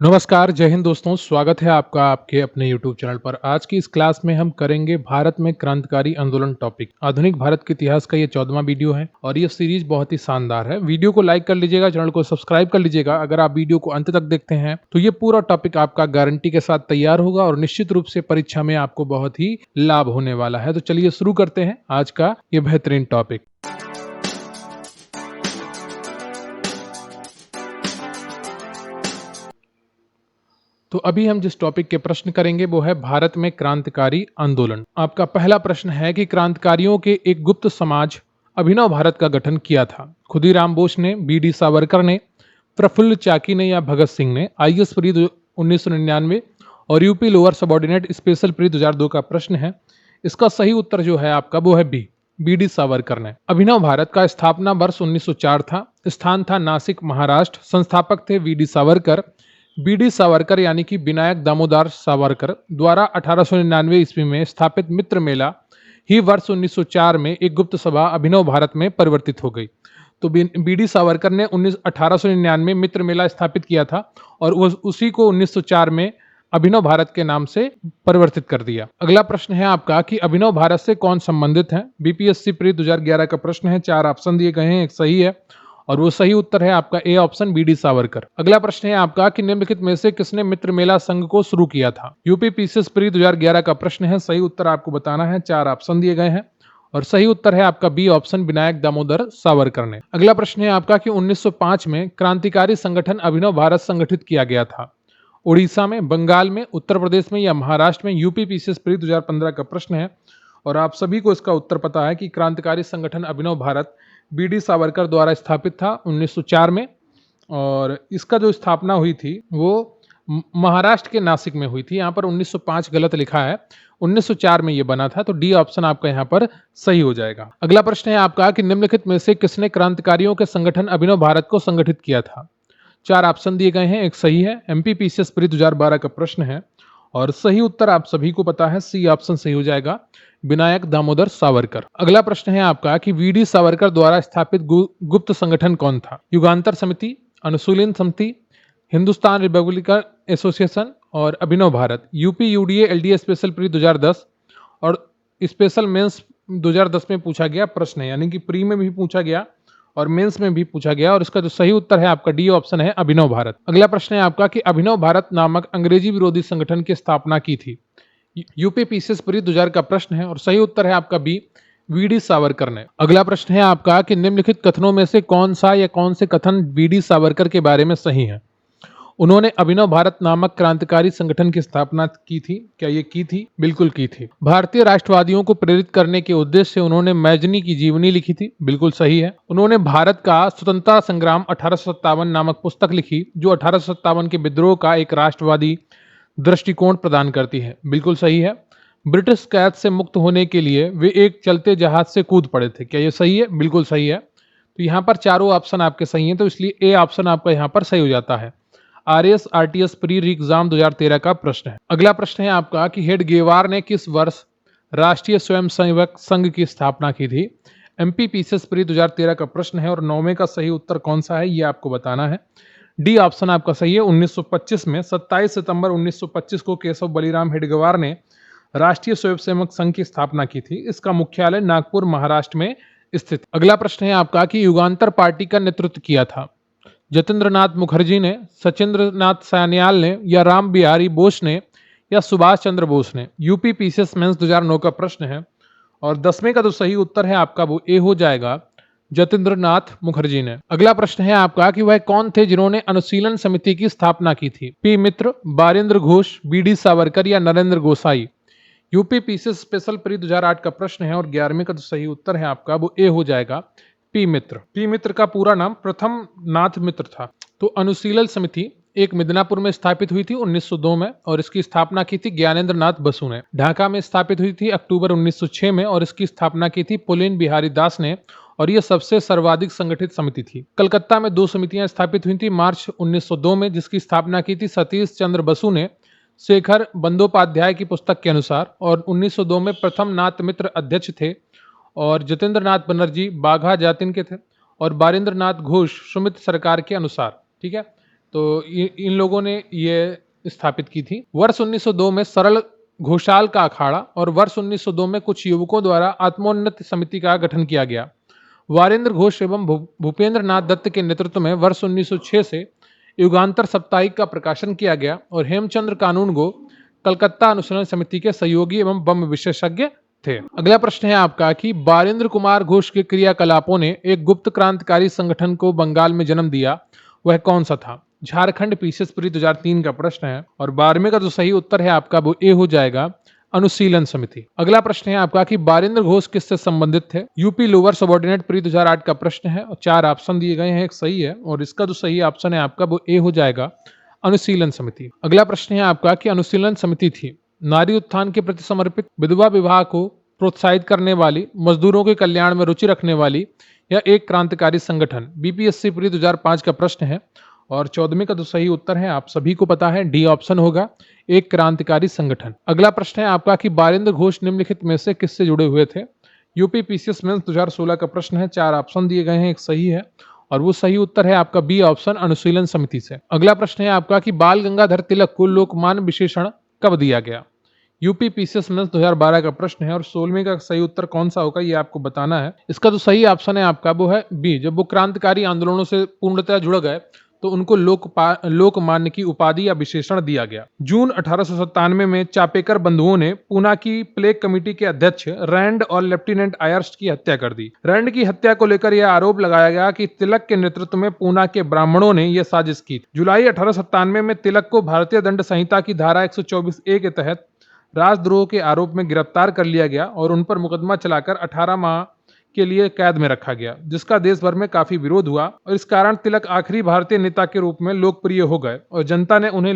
नमस्कार, जय हिंद दोस्तों। स्वागत है आपका आपके अपने YouTube चैनल पर। आज की इस क्लास में हम करेंगे भारत में क्रांतिकारी आंदोलन टॉपिक। आधुनिक भारत के इतिहास का ये 14वां वीडियो है और ये सीरीज बहुत ही शानदार है। वीडियो को लाइक कर लीजिएगा, चैनल को सब्सक्राइब कर लीजिएगा। अगर आप वीडियो को अंत तक देखते हैं तो ये पूरा टॉपिक आपका गारंटी के साथ तैयार होगा और निश्चित रूप से परीक्षा में आपको बहुत ही लाभ होने वाला है। तो चलिए शुरू करते हैं आज का ये बेहतरीन टॉपिक। तो अभी हम जिस टॉपिक के प्रश्न करेंगे वो है भारत में क्रांतिकारी आंदोलन। आपका पहला प्रश्न है कि क्रांतिकारियों के एक गुप्त समाज अभिनव भारत का गठन किया था। खुदीराम बोस ने, बी.डी. सावरकर ने, प्रफुल्ल चाकी ने या भगत सिंह ने। आईएएस प्री 1999 और UP lower subordinate special pre 2002 का प्रश्न है। इसका सही उत्तर जो है आपका वो है बी.डी. सावरकर ने। अभिनव भारत का स्थापना वर्ष 1904 था। स्थान था नासिक, महाराष्ट्र। संस्थापक थे बी.डी. सावरकर। बी.डी. सावरकर यानी कि विनायक दामोदर सावरकर द्वारा 1899 ईस्वी में स्थापित मित्र मेला ही वर्ष 1904 में एक गुप्त सभा अभिनव भारत में परिवर्तित हो गई। तो बी.डी. सावरकर ने 1899 मित्र मेला स्थापित किया था और उसी को 1904 में अभिनव भारत के नाम से परिवर्तित कर दिया। अगला प्रश्न है आपका कि अभिनव भारत से कौन संबंधित है। बीपीएससी प्री 2011 का प्रश्न है। 4 ऑप्शन दिए गए हैं, एक सही है और वो सही उत्तर है आपका ए ऑप्शन, बी.डी. सावरकर। अगला प्रश्न है आपका कि निम्नलिखित में से किसने मित्र मेला संघ को शुरू किया था। यूपी पीसीएस प्री 2011 का प्रश्न है। सही उत्तर आपको बताना है। 4 ऑप्शन दिए गए हैं और सही उत्तर है आपका बी ऑप्शन, विनायक दामोदर सावरकर ने। अगला प्रश्न है आपका कि 1905 में क्रांतिकारी संगठन अभिनव भारत संगठित किया गया था। उड़ीसा में, बंगाल में, उत्तर प्रदेश में या महाराष्ट्र में। यूपी पीसीएस प्री 2015 का प्रश्न है और आप सभी को इसका उत्तर पता है कि क्रांतिकारी संगठन अभिनव भारत बी.डी. सावरकर द्वारा स्थापित था 1904 में और इसका जो स्थापना हुई थी वो महाराष्ट्र के नासिक में हुई थी। यहाँ पर 1905 गलत लिखा है, 1904 में ये बना था। तो डी ऑप्शन आपका यहाँ पर सही हो जाएगा। अगला प्रश्न है आपका कि निम्नलिखित में से किसने क्रांतिकारियों के संगठन अभिनव भारत को संगठित किया था। 4 ऑप्शन दिए गए हैं, एक सही है। एमपी पीसीएस प्री 2012 का प्रश्न है और सही उत्तर आप सभी को पता है, सी ऑप्शन सही हो जाएगा, विनायक दामोदर सावरकर। अगला प्रश्न है आपका कि वी.डी. सावरकर द्वारा स्थापित गुप्त संगठन कौन था। युगांतर समिति, अनुशीलन समिति, हिंदुस्तान रिपब्लिकन एसोसिएशन और Abhinav Bharat. UP UDA LDA special pre 2010 और स्पेशल मेंस 2010 में पूछा गया प्रश्न है, यानी कि प्री में भी पूछा गया और मेंस में भी पूछा गया और इसका जो सही उत्तर है आपका डी ऑप्शन है, अभिनव भारत। अगला प्रश्न है आपका कि अभिनव भारत नामक अंग्रेजी विरोधी संगठन की स्थापना की थी। यूपी पीसीएस प्री 2000 का प्रश्न है और सही उत्तर है आपका बी, वी.डी. सावरकर ने। अगला प्रश्न है आपका कि निम्नलिखित कथनों में से कौन सा या कौन से कथन वी.डी. सावरकर के बारे में सही है। उन्होंने अभिनव भारत नामक क्रांतिकारी संगठन की स्थापना की थी। क्या ये की थी? बिल्कुल की थी। भारतीय राष्ट्रवादियों को प्रेरित करने के उद्देश्य से उन्होंने मैजनी की जीवनी लिखी थी। बिल्कुल सही है। उन्होंने भारत का स्वतंत्रता संग्राम 1857 नामक पुस्तक लिखी जो 1857 के विद्रोह का एक राष्ट्रवादी दृष्टिकोण प्रदान करती है। बिल्कुल सही है। ब्रिटिश कैद से मुक्त होने के लिए वे एक चलते जहाज से कूद पड़े थे। क्या ये सही है? बिल्कुल सही है। तो यहाँ पर चारों ऑप्शन आपके सही हैं, तो इसलिए ए ऑप्शन आपका यहाँ पर सही हो जाता है। आरएस आरटीएस प्री एग्जाम 2013 का प्रश्न है। अगला प्रश्न है आपका कि हेडगेवार ने किस वर्ष राष्ट्रीय स्वयंसेवक संघ की स्थापना की थी। एमपी पीसीएस प्री 2013 का प्रश्न है और 9वें का सही उत्तर कौन सा है ये आपको बताना है। डी ऑप्शन आपका सही है। 1925 में 27 सितंबर 1925 को केशव बलिराम हेडगेवार ने राष्ट्रीय स्वयंसेवक संघ की स्थापना की थी। इसका मुख्यालय नागपुर, महाराष्ट्र में स्थित। अगला प्रश्न है आपका कि युगांतर पार्टी का नेतृत्व किया था। जतेंद्र नाथ मुखर्जी ने, सचिंद्र नाथ सान्याल ने या राम बिहारी बोस ने या सुभाष चंद्र बोस ने। यूपी पीसीएस मेंस 2009 का प्रश्न है और 10वें का जो सही उत्तर है आपका वो ए हो जाएगा, जतेंद्र नाथ मुखर्जी ने। अगला प्रश्न है आपका कि वह कौन थे जिन्होंने अनुशीलन समिति की स्थापना की थी। पी मित्र, बारेंद्र घोष, बी.डी. सावरकर या नरेंद्र गोसाई। यूपी पीसीएस स्पेशल प्री 2008 का प्रश्न है और 11वें का जो सही उत्तर है आपका वो ए हो जाएगा, पी मित्र। पी मित्र का पूरा नाम प्रथम नाथ मित्र था। तो अनुशीलन समिति एक मिदनापुर में स्थापित हुई थी 1902 में और इसकी स्थापना की थी ज्ञानेंद्र नाथ बसु ने। ढाका में स्थापित हुई थी अक्टूबर 1906 में और इसकी स्थापना की थी पुलिन बिहारी दास ने और यह सबसे सर्वाधिक संगठित समिति थी। कलकत्ता में 2 समितियां स्थापित हुई थी मार्च 1902 में, जिसकी स्थापना की थी सतीश चंद्र बसु ने शेखर बंदोपाध्याय की पुस्तक के अनुसार और 1902 में प्रथम नाथ मित्र अध्यक्ष थे और जतेंद्र नाथ बनर्जी बाघा जातिन के थे और बारेंद्र नाथ घोष सुमित सरकार के अनुसार। ठीक है, तो इन लोगों ने ये स्थापित की थी। वर्ष 1902 में सरल घोषाल का अखाड़ा और वर्ष 1902 में कुछ युवकों द्वारा आत्मोन्नति समिति का गठन किया गया। वारेंद्र घोष एवं भूपेंद्र नाथ दत्त के नेतृत्व में वर्ष 1906 से युगांतर साप्ताहिक का प्रकाशन किया गया और हेमचंद्र कानूनगो कलकत्ता अनुशीलन समिति के सहयोगी एवं बम विशेषज्ञ थे। अगला प्रश्न है आपका कि बारेंद्र कुमार घोष के क्रियाकलापों ने एक गुप्त क्रांतिकारी संगठन को बंगाल में जन्म दिया, वह कौन सा था? झारखंड पीसेस प्री 2003 का प्रश्न है और 12वें का जो सही उत्तर है आपका वो ए हो जाएगा, अनुशीलन समिति। अगला प्रश्न है आपका कि बारेंद्र घोष किससे संबंधित थे? यूपी लोअर सबऑर्डिनेट प्री 2008 का प्रश्न है और 4 ऑप्शन दिए गए हैं, एक सही है और इसका जो सही ऑप्शन है आपका वो ए हो जाएगा, अनुशीलन समिति। अगला प्रश्न है आपका कि अनुशीलन समिति थी नारी उत्थान के प्रति समर्पित, विधवा विवाह को प्रोत्साहित करने वाली, मजदूरों के कल्याण में रुचि रखने वाली या एक क्रांतिकारी संगठन? बीपीएससी प्री 2005 का प्रश्न है और 14वें का जो सही उत्तर है आप सभी को पता है, डी ऑप्शन होगा, एक क्रांतिकारी संगठन। अगला प्रश्न है आपका कि बारेंद्र घोष निम्नलिखित में से किससे जुड़े हुए थे? यूपी पीसीएस मेंस 2016 का प्रश्न है, 4 ऑप्शन दिए गए हैं, एक सही है और वो सही उत्तर है आपका बी ऑप्शन, अनुशीलन समिति से। अगला प्रश्न है आपका कि बाल गंगाधर तिलक को लोकमान्य विशेषण कब दिया गया? यूपी पीसीएस मेंस 2012 का प्रश्न है और 16वें का सही उत्तर कौन सा होगा ये आपको बताना है। इसका जो सही ऑप्शन है आपका वो है बी, जब वो क्रांतिकारी आंदोलनों से पूर्णतः जुड़ गए तो उनको लोकमान्य की उपाधि या विशेषण दिया गया। जून 1897 में चापेकर बंधुओं ने पूना की प्लेग कमेटी के अध्यक्ष रैंड और लेफ्टिनेंट आयर्स्ट की हत्या कर दी। रैंड की हत्या को लेकर यह आरोप लगाया गया कि तिलक के नेतृत्व में पूना के ब्राह्मणों ने यह साजिश की। जुलाई 1897 में तिलक को भारतीय दंड संहिता की धारा 124A के तहत राजद्रोह के आरोप में गिरफ्तार कर लिया गया और उन पर मुकदमा चलाकर 18 माह के लिए कैद में रखा गया, जिसका देश भर में काफी विरोध हुआ और इस कारण तिलक आखिरी भारतीय नेता के रूप में लोकप्रिय हो गए और जनता ने उन्हें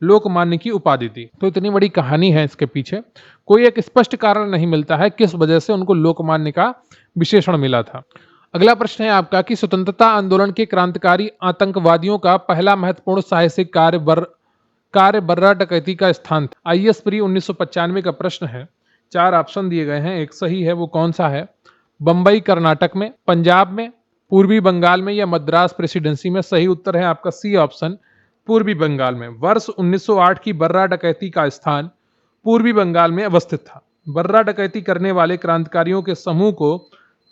लोकमान्य की उपाधि दी। तो इतनी बड़ी कहानी है इसके पीछे, कोई एक स्पष्ट कारण नहीं मिलता है किस वजह से उनको लोकमान्य का विशेषण मिला था। अगला प्रश्न है आपका कि स्वतंत्रता आंदोलन के क्रांतिकारी आतंकवादियों का पहला महत्वपूर्ण साहसिक कार्य बर्रा डकैती का स्थान था। आईएस प्री 1995 का प्रश्न है, 4 ऑप्शन दिए गए हैं, एक सही है, वो कौन सा है? बंबई कर्नाटक में, पंजाब में, पूर्वी बंगाल में या मद्रास प्रेसिडेंसी में? सही उत्तर है आपका सी ऑप्शन, पूर्वी बंगाल में। वर्ष 1908 की बर्रा डकैती का स्थान पूर्वी बंगाल में अवस्थित था। बर्रा डकैती करने वाले क्रांतिकारियों के समूह को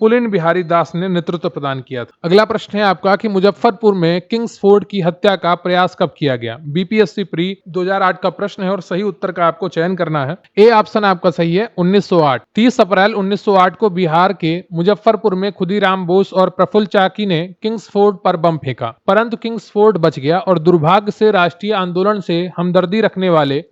पुलिन बिहारी दास ने नेतृत्व प्रदान किया था। अगला प्रश्न है आपका कि मुजफ्फरपुर में किंग्सफोर्ड की हत्या का प्रयास कब किया गया? बीपीएससी प्री 2008 का प्रश्न है और सही उत्तर का आपको चयन करना है। ए ऑप्शन आपका सही है, 1908। 30 अप्रैल 1908 को बिहार के मुजफ्फरपुर में खुदीराम बोस और प्रफुल्ल चाकी ने किंग्सफोर्ड पर बम फेंका, परंतु किंग्सफोर्ड बच गया और दुर्भाग्य से राष्ट्रीय आंदोलन से हमदर्दी रखने वाले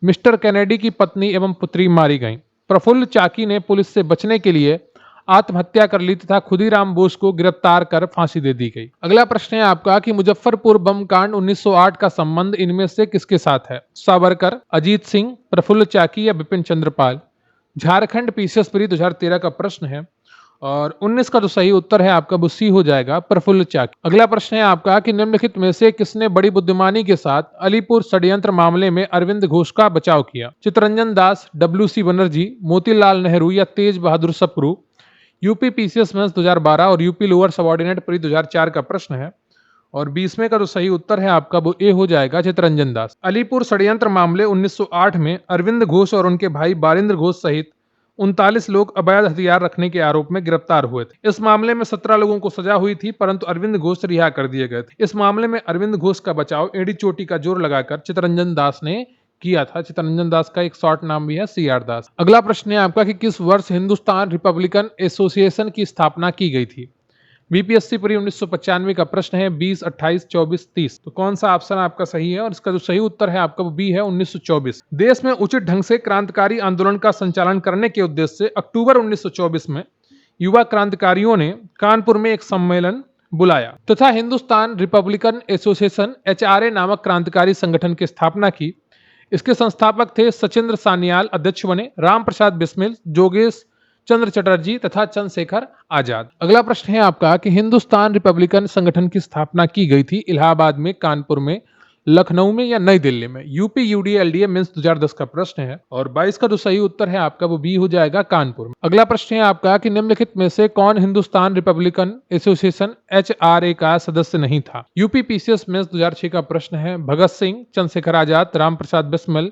मिस्टर कैनेडी की पत्नी एवं पुत्री मारी गईं। प्रफुल्ल चाकी ने पुलिस से बचने के लिए आत्महत्या कर ली तथा खुदीराम बोस को गिरफ्तार कर फांसी दे दी गई। अगला प्रश्न है आपका कि मुजफ्फरपुर बम कांड 1908 का संबंध इनमें से किसके साथ है? सावरकर, अजीत सिंह, प्रफुल्ल चाकी या बिपिन चंद्रपाल? झारखंड पीसीएस प्री 2013 का प्रश्न है और 19 का जो सही उत्तर है आपका वो सी हो जाएगा, प्रफुल्ल चाकी। अगला प्रश्न है आपका कि निम्नलिखित में से किसने बड़ी बुद्धिमानी के साथ अलीपुर षड्यंत्र मामले में अरविंद घोष का बचाव किया? चितरंजन दास, डब्ल्यूसी बनर्जी, मोतीलाल नेहरू या तेज बहादुर सप्रू? यूपी पीसीएस मेंस 2012 और यूपी लोअर सबऑर्डिनेट प्री 2004 का प्रश्न है और 20वें का जो सही उत्तर है आपका वो ए हो जाएगा, चितरंजन दास। अलीपुर षड्यंत्र मामले 1908 में अरविंद घोष और उनके भाई बारेंद्र घोष सहित 39 लोग अवैध हथियार रखने के आरोप में गिरफ्तार हुए थे। इस मामले में 17 लोगों को सजा हुई थी, परंतु अरविंद घोष रिहा कर दिए गए थे। इस मामले में अरविंद घोष का बचाव एड़ी चोटी का जोर लगाकर चितरंजन दास ने किया था। चितरंजन दास का एक शॉर्ट नाम भी है सीआर दास। अगला प्रश्न है आपका कि किस वर्ष हिंदुस्तान रिपब्लिकन एसोसिएशन की स्थापना की गई थी? बीपीएससी प्री 1995 का प्रश्न है, 20, 28, 24, 30। तो कौन सा ऑप्शन आपका सही है? और इसका जो सही उत्तर है आपका वो बी है, 1924। देश में उचित ढंग से क्रांतिकारी आंदोलन का संचालन करने के उद्देश्य से अक्टूबर 1924 में युवा क्रांतिकारियों ने कानपुर में एक सम्मेलन बुलाया तथा हिंदुस्तान रिपब्लिकन एसोसिएशन HRA नामक क्रांतिकारी संगठन की स्थापना की। इसके संस्थापक थे सचिंद्र सान्याल अध्यक्ष बने, राम प्रसाद बिस्मिल, जोगेश चंद्र चटर्जी तथा चंद्रशेखर आजाद। अगला प्रश्न है आपका कि हिंदुस्तान रिपब्लिकन संगठन की स्थापना की गई थी इलाहाबाद में, कानपुर में, लखनऊ में या नई दिल्ली में? यूपी यूडीएलडीए मेंस 2010 का प्रश्न है और 22 का जो सही उत्तर है आपका वो बी हो जाएगा कानपुर में। अगला प्रश्न है आपका कि निम्नलिखित में से कौन हिंदुस्तान रिपब्लिकन एसोसिएशन एचआरए का सदस्य नहीं था? यूपी पीसीएस मेंस 2006 का प्रश्न है। भगत सिंह, चंद्रशेखर आजाद, राम प्रसाद बिस्मिल,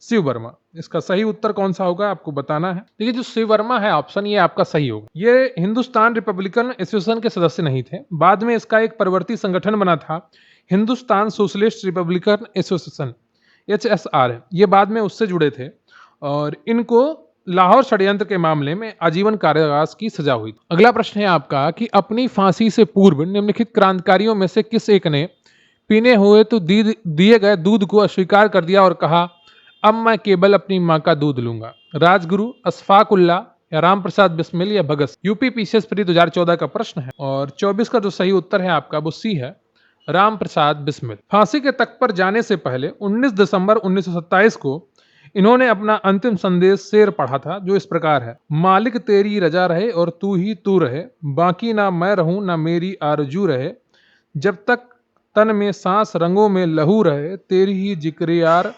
शिव वर्मा। इसका सही उत्तर कौन सा होगा आपको बताना है। देखिए जो शिव वर्मा है ऑप्शन ये आपका सही होगा। ये हिंदुस्तान रिपब्लिकन एसोसिएशन के सदस्य नहीं थे, बाद में इसका एक परिवर्ती संगठन बना था Hindustan socialist Republican association HSR। ये बाद में उससे जुड़े थे और इनको लाहौर षड्यंत्र के मामले में आजीवन कारावास की सजा हुई। अगला प्रश्न है आपका कि अपनी फांसी से पूर्व निम्नलिखित क्रांतिकारियों में से किस एक ने पीने हुए तो दिए गए दूध को अस्वीकार कर दिया और कहा अब मैं केवल अपनी मां का दूध लूंगा? राजगुरु, अशफाक उल्लाह या राम प्रसाद बिस्मिल या Bhagat Singh? UP PCS pre 2014 का प्रश्न है और 24 का जो सही उत्तर है आपका वो सी है, राम प्रसाद बिस्मिल। फांसी के तख्त पर जाने से पहले 19 दिसंबर 1927 को इन्होंने अपना अंतिम संदेश शेर पढ़ा था जो इस प्रकार है। मालिक तेरी रजा रहे और तू ही तू रहे, बाकी ना मैं रहूं ना मेरी आरजू रहे, जब तक तन में सांस रंगों में लहू रहे, तेरी ही जिक्र यार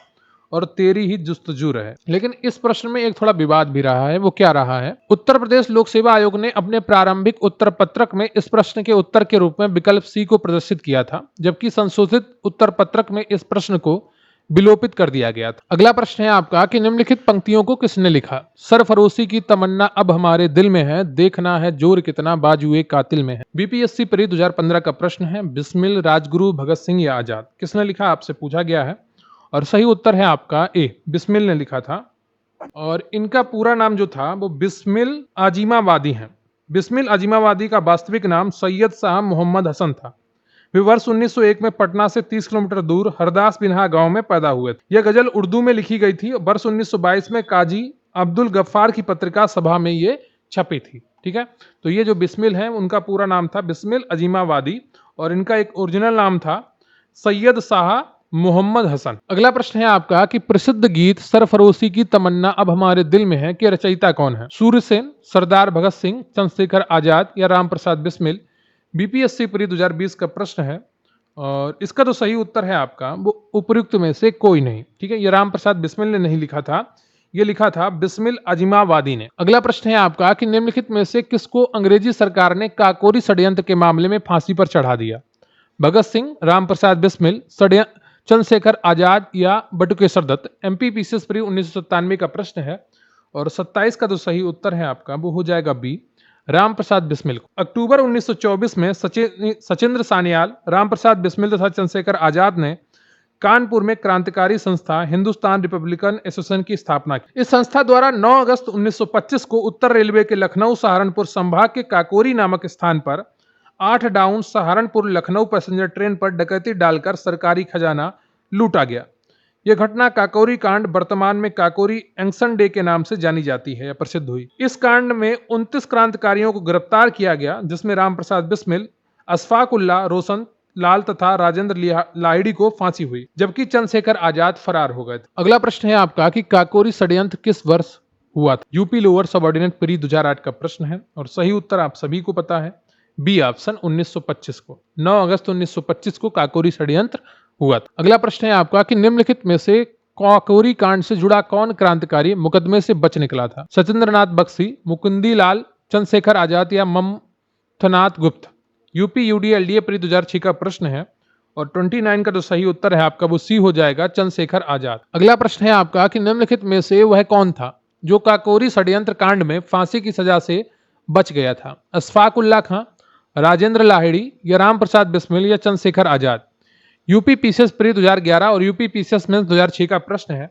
और तेरी ही जुस्तजू रहे। लेकिन इस प्रश्न में एक थोड़ा विवाद भी रहा है। वो क्या रहा है? उत्तर प्रदेश लोक सेवा आयोग ने अपने प्रारंभिक उत्तर पत्रक में इस प्रश्न के उत्तर के रूप में विकल्प सी को प्रदर्शित किया था, जबकि संशोधित उत्तर पत्रक में इस प्रश्न को विलोपित कर दिया गया था। अगला प्रश्न है आपका कि निम्नलिखित पंक्तियों को किसने लिखा? सरफरोशी की तमन्ना अब हमारे दिल में है, देखना है जोर कितना बाजुए कातिल में है। बीपीएससी परी 2015 का प्रश्न है। बिस्मिल, राजगुरु, भगत सिंह या आजाद? किसने लिखा आपसे पूछा गया है और सही उत्तर है आपका ए, बिस्मिल ने लिखा था। और इनका पूरा नाम जो था वो बिस्मिल आजिमाबादी है। बिस्मिल आजिमाबादी का वास्तविक नाम सैयद शाह मोहम्मद हसन था। वे वर्ष 1901 में पटना से 30 किलोमीटर दूर हरदास बिन्हा गांव में पैदा हुए थे। यह गजल उर्दू में लिखी गई थी। वर्ष 1922 में काजी अब्दुल गफ्फार की पत्रिका सभा में ये छपी थी। ठीक है, तो ये जो बिस्मिल है उनका पूरा नाम था बिस्मिल अजीमाबादी और इनका एक ओरिजिनल नाम था सैयद शाह मोहम्मद हसन। अगला प्रश्न है आपका कि प्रसिद्ध गीत सरफरोशी की तमन्ना अब हमारे दिल में है के रचयिता कौन है? सूर्यसेन, सरदार भगत सिंह, चंद्रशेखर आजाद या राम प्रसाद बिस्मिल? बीपीएससी परी 2020 का प्रश्न है और इसका जो सही उत्तर है आपका वो उपयुक्त में से कोई नहीं। ठीक है, ये राम प्रसाद बिस्मिल ने नहीं लिखा था, ये लिखा था बिस्मिल अजिमाबादी ने। अगला प्रश्न है आपका कि निम्नलिखित में से किसको अंग्रेजी सरकार ने काकोरी षड्यंत्र के मामले में फांसी पर चढ़ा दिया? भगत सिंह, राम प्रसाद बिस्मिल, चंद्रशेखर आजाद या बटुकेश्वर दत्त? एमपी पीसीएस परी 1997 का प्रश्न है और 27 का जो सही उत्तर है आपका वो हो जाएगा बी, राम प्रसाद बिस्मिल को। अक्टूबर 1924 में सचिंद्र सान्याल, राम प्रसाद बिस्मिल तथा चंद्रशेखर आजाद ने कानपुर में क्रांतिकारी संस्था हिंदुस्तान रिपब्लिकन एसोसिएशन की स्थापना की। इस संस्था द्वारा 9 अगस्त 1925 को उत्तर रेलवे के लखनऊ सहारनपुर संभाग के काकोरी नामक स्थान पर 8 down Saharanpur Lucknow passenger train पर डकैती डालकर सरकारी खजाना लूटा गया। यह घटना काकोरी कांड वर्तमान में काकोरी एंक्शन डे के नाम से जानी जाती है या प्रसिद्ध हुई। इस कांड में 29 क्रांतिकारियों को गिरफ्तार किया गया, जिसमें राम प्रसाद बिस्मिल, अशफाक उल्लाह, रोशन लाल तथा राजेंद्र लाहिड़ी को फांसी हुई, जबकि चंद्रशेखर आजाद फरार हो गए थे। अगला प्रश्न है आपका कि काकोरी षड्यंत्र किस वर्ष हुआ था? यूपी लोअर सबऑर्डिनेट प्री 2008 का प्रश्न है और सही उत्तर आप सभी को पता है, बी ऑप्शन 1925 को। 9 अगस्त 1925 को काकोरी षड्यंत्र हुआ था। अगला प्रश्न है आपका कि निम्नलिखित में से काकोरी कांड से जुड़ा कौन क्रांतिकारी मुकदमे से बच निकला था? सचिंद्रनाथ बख्शी, मुकुंदी लाल, चंद्रशेखर आजाद या ममथनाथ गुप्त? यूपी यूडीएलडीए प्री 2006 का प्रश्न है और 29 का जो सही उत्तर है आपका वो सी हो जाएगा, चंद्रशेखर आजाद। अगला प्रश्न है आपका कि निम्नलिखित में से वह कौन था जो काकोरी षड्यंत्र कांड में फांसी की सजा से बच गया था? अशफाक उल्लाह खां, राजेंद्र लाहिड़ी या राम प्रसाद बिस्मिल या चंद्रशेखर आजाद? यूपी पीसीएस प्री 2011 और यूपी पीसीएस मेंस 2006 का प्रश्न है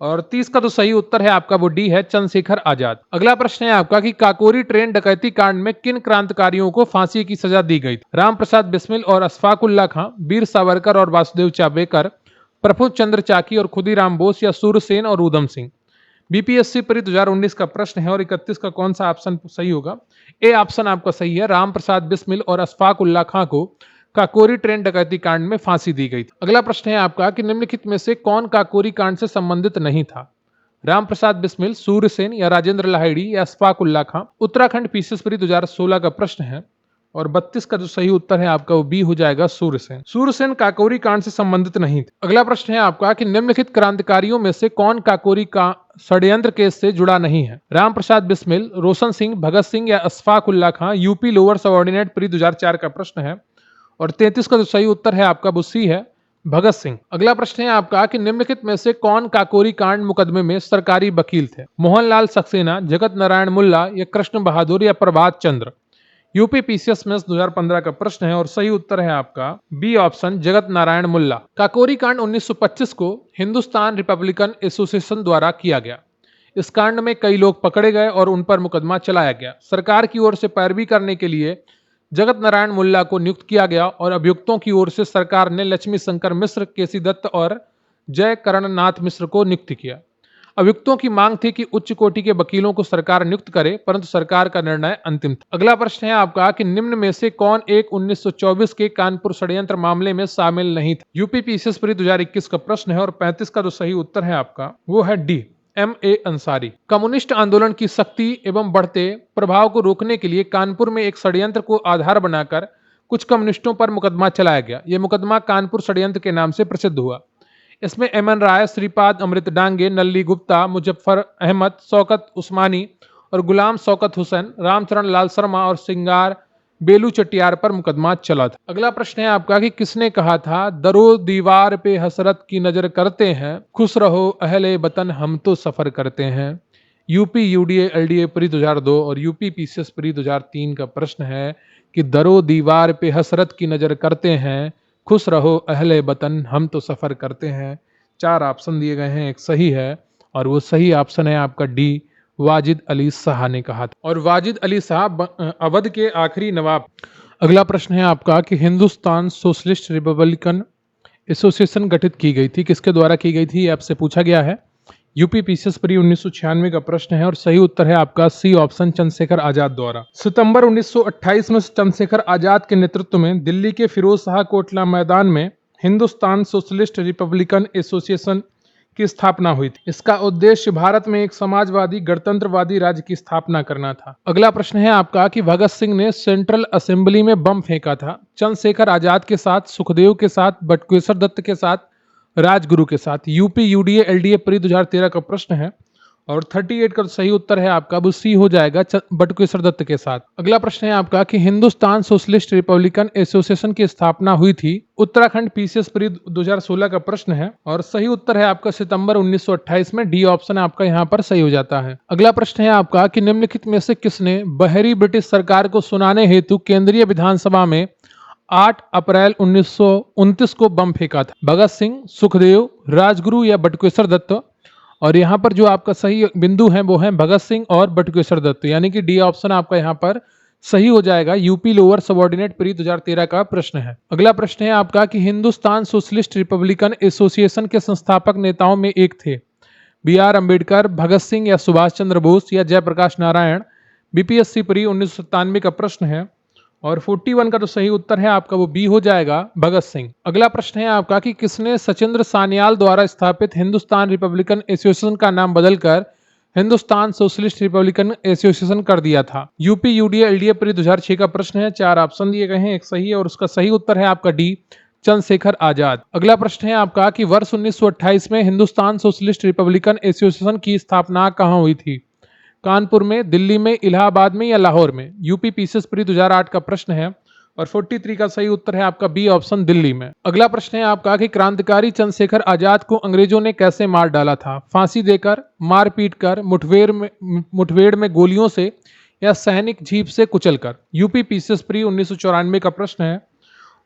और 30 का तो सही उत्तर है आपका वो डी है, चंद्रशेखर आजाद। अगला प्रश्न है आपका कि काकोरी ट्रेन डकैती कांड में किन क्रांतिकारियों को फांसी की सजा दी गई? राम प्रसाद बिस्मिल और अशफाक उल्लाह खां, वीर सावरकर और वासुदेव चावेकर, प्रफुल्ल चंद्र चाकी और खुदीराम बोस या सूर्यसेन और उधम सिंह? बीपीएससी परी 2019 का प्रश्न है और 31 का कौन सा ऑप्शन सही होगा? ए ऑप्शन आपका सही है, राम प्रसाद बिस्मिल और अशफाक उल्लाह खां को काकोरी ट्रेन डकैती कांड में फांसी दी गई थी। अगला प्रश्न है आपका कि निम्नलिखित में से कौन काकोरी कांड से संबंधित नहीं था? राम प्रसाद बिस्मिल, सूर्यसेन या राजेंद्र लाहिड़ी या अशफाक उल्लाह खां? उत्तराखंड पीसीएस परी 2016 का प्रश्न है और 32 का जो सही उत्तर है आपका वो बी हो जाएगा सूर्यसेन। सूर्यसेन काकोरी कांड से संबंधित नहीं थे। अगला प्रश्न है आपका कि निम्नलिखित क्रांतिकारियों में से कौन काकोरी का षड्यंत्र केस से जुड़ा नहीं है? राम प्रसाद बिस्मिल, रोशन सिंह, भगत सिंह या अशफाक उल्ला खां। यूपी लोअर सबऑर्डिनेट प्री 2004 का प्रश्न है और 33 का जो सही उत्तर है आपका वो सी है, भगत सिंह। अगला प्रश्न है आपका कि निम्नलिखित में से कौन काकोरी कांड मुकदमे में सरकारी वकील थे? मोहनलाल सक्सेना, जगत नारायण मुल्ला या कृष्ण बहादुर या प्रभात चंद्र। यूपी पीसीएस में 2015 का प्रश्न है और सही उत्तर है आपका बी ऑप्शन, जगत नारायण मुल्ला। काकोरी कांड 1925 को हिंदुस्तान रिपब्लिकन एसोसिएशन द्वारा किया गया। इस कांड में कई लोग पकड़े गए और उन पर मुकदमा चलाया गया। सरकार की ओर से पैरवी करने के लिए जगत नारायण मुल्ला को नियुक्त किया गया और अभियुक्तों की ओर से सरकार ने लक्ष्मी शंकर मिश्र, केसी दत्त और जय करणनाथ मिश्र को नियुक्त किया। अभियुक्तों की मांग थी कि उच्च कोटि के वकीलों को सरकार नियुक्त करे, परंतु सरकार का निर्णय अंतिम था। अगला प्रश्न है आपका कि निम्न में से कौन एक 1924 के कानपुर षड्यंत्र मामले में शामिल नहीं था? यूपी पीसीएस प्री 2021 का प्रश्न है और 35 का जो सही उत्तर है आपका वो है डी, M.A. अंसारी। कम्युनिस्ट आंदोलन की शक्ति एवं बढ़ते प्रभाव को रोकने के लिए कानपुर में एक षड्यंत्र को आधार बनाकर कुछ कम्युनिस्टों पर मुकदमा चलाया गया। यह मुकदमा कानपुर षड्यंत्र के नाम से प्रसिद्ध हुआ। इसमें एमएन राय, श्रीपाद अमृत डांगे, नल्ली गुप्ता, मुजफ्फर अहमद, शौकत उस्मानी और गुलाम शौकत हुसैन, रामचरण लाल शर्मा और सिंगार बेलू चटियार पर मुकदमा चला था। अगला प्रश्न है आपका कि किसने कहा था, दरो दीवार पे हसरत की नजर करते हैं, खुश रहो अहले वतन हम तो सफर करते हैं। यूपी यूडीए एलडीए प्री 2002 और यूपी पीसीएस प्री 2003 का प्रश्न है कि दरो दीवार पे हसरत की नजर करते हैं, खुश रहो अहले वतन हम तो सफर करते हैं। 4 ऑप्शन दिए गए हैं, एक सही है और वो सही ऑप्शन है आपका डी, वाजिद अली शाह ने कहा था। और वाजिद अली शाह अवध के आखिरी नवाब। अगला प्रश्न है आपका कि हिंदुस्तान सोशलिस्ट रिपब्लिकन एसोसिएशन गठित की गई थी, किसके द्वारा की गई थी, आपसे पूछा गया है। यूपी पीसीएस प्री 1996 का प्रश्न है और सही उत्तर है आपका सी ऑप्शन, चंद्रशेखर आजाद द्वारा। सितंबर 1928 में चंद्रशेखर आजाद के नेतृत्व में दिल्ली के फिरोज शाह कोटला मैदान में हिंदुस्तान सोशलिस्ट रिपब्लिकन एसोसिएशन की स्थापना हुई थी। इसका उद्देश्य भारत में एक समाजवादी गणतंत्रवादी राज्य की स्थापना करना था। अगला प्रश्न है आपका कि भगत सिंह ने सेंट्रल असेंबली में बम फेंका था चंद्रशेखर आजाद के साथ, सुखदेव के साथ, बटुकेश्वर दत्त के साथ, राजगुरु के साथ। यूपी यूडीए एलडीए प्री 2013 का प्रश्न है और 38 का सही उत्तर है आपका वो सी हो जाएगा, बटुकेश्वर दत्त के साथ। अगला प्रश्न है आपका कि हिंदुस्तान सोशलिस्ट रिपब्लिकन एसोसिएशन की स्थापना हुई थी उत्तराखंड पीसीएस प्री 2016 का प्रश्न है और सही उत्तर है आपका सितंबर 1928 में, डी ऑप्शन आपका यहाँ पर सही हो जाता है। अगला प्रश्न है आपका कि निम्नलिखित में से किसने बहरी ब्रिटिश सरकार को सुनाने हेतु केंद्रीय विधानसभा में 8 अप्रैल 1929 को बम फेंका था? भगत सिंह, सुखदेव, राजगुरु या बटुकेश्वर दत्त। और यहाँ पर जो आपका सही बिंदु है वो है भगत सिंह और बटुकेश्वर दत्त, यानी कि डी ऑप्शन आपका यहाँ पर सही हो जाएगा। यूपी लोअर सबऑर्डिनेट प्री 2013 का प्रश्न है। अगला प्रश्न है आपका कि हिंदुस्तान सोशलिस्ट रिपब्लिकन एसोसिएशन के संस्थापक नेताओं में एक थे बी आर अम्बेडकर, भगत सिंह या सुभाष चंद्र बोस या जयप्रकाश नारायण। बीपीएससी प्री 1997 का प्रश्न है और 41 का जो सही उत्तर है आपका वो बी हो जाएगा, भगत सिंह। अगला प्रश्न है आपका कि किसने सचिंद्र सान्याल द्वारा स्थापित हिंदुस्तान रिपब्लिकन एसोसिएशन का नाम बदलकर हिंदुस्तान सोशलिस्ट रिपब्लिकन एसोसिएशन कर दिया था? यूपी यूडीए एलडीए प्री 2006 का प्रश्न है। 4 ऑप्शन दिए गए हैं, एक सही है और उसका सही उत्तर है आपका डी, चंद्रशेखर आजाद। अगला प्रश्न है आपका कि वर्ष 1928 में हिंदुस्तान सोशलिस्ट रिपब्लिकन एसोसिएशन की स्थापना कहाँ हुई थी? कानपुर में, दिल्ली में, इलाहाबाद में या लाहौर में? यूपी पीसीएस प्री 2008 का प्रश्न है और 43 का सही उत्तर है आपका बी ऑप्शन, दिल्ली में। अगला प्रश्न है आपका कि क्रांतिकारी चंद्रशेखर आजाद को अंग्रेजों ने कैसे मार डाला था? फांसी देकर, मार पीट कर, मुठभेड़ में गोलियों से या सैनिक जीप से कुचलकर? यूपी पीसीएस प्री 1994 का प्रश्न है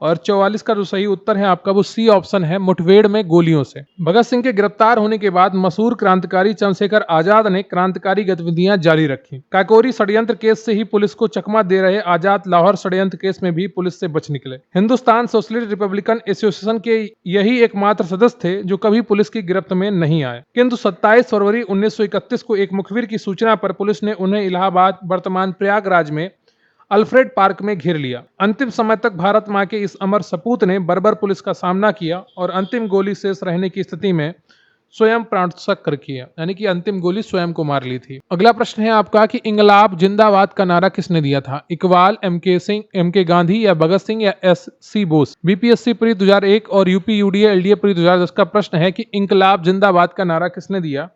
और 44 का जो सही उत्तर है आपका वो सी ऑप्शन है, मुठभेड़ में गोलियों से। भगत सिंह के गिरफ्तार होने के बाद मशहूर क्रांतिकारी चंद्रशेखर आजाद ने क्रांतिकारी गतिविधियां जारी रखी। काकोरी षड्यंत्र केस से ही पुलिस को चकमा दे रहे आजाद लाहौर षड्यंत्र केस में भी पुलिस से बच निकले। हिंदुस्तान सोशलिस्ट रिपब्लिकन एसोसिएशन के यही एकमात्र सदस्य थे जो कभी पुलिस की गिरफ्त में नहीं आए, किंतु 27 फरवरी 1931 को एक मुखबिर की सूचना पर पुलिस ने उन्हें इलाहाबाद, वर्तमान प्रयागराज में अल्फ्रेड पार्क में घेर लिया। अंतिम समय तक भारत मां के इस अमर सपूत ने बर्बर पुलिस का सामना किया और अंतिम गोली शेष रहने की स्थिति में स्वयं प्राणत्याग कर किया, यानी कि अंतिम गोली स्वयं को मार ली थी। अगला प्रश्न है आपका कि इंकलाब जिंदाबाद का नारा किसने दिया था? इकबाल, एमके सिंह, एमके गांधी या भगत सिंह या एस.सी. बोस? बीपीएससी प्री 2001 और यूपी यूडीए एलडीए प्री 2010 का प्रश्न है कि इंकलाब जिंदाबाद का नारा किसने दिया?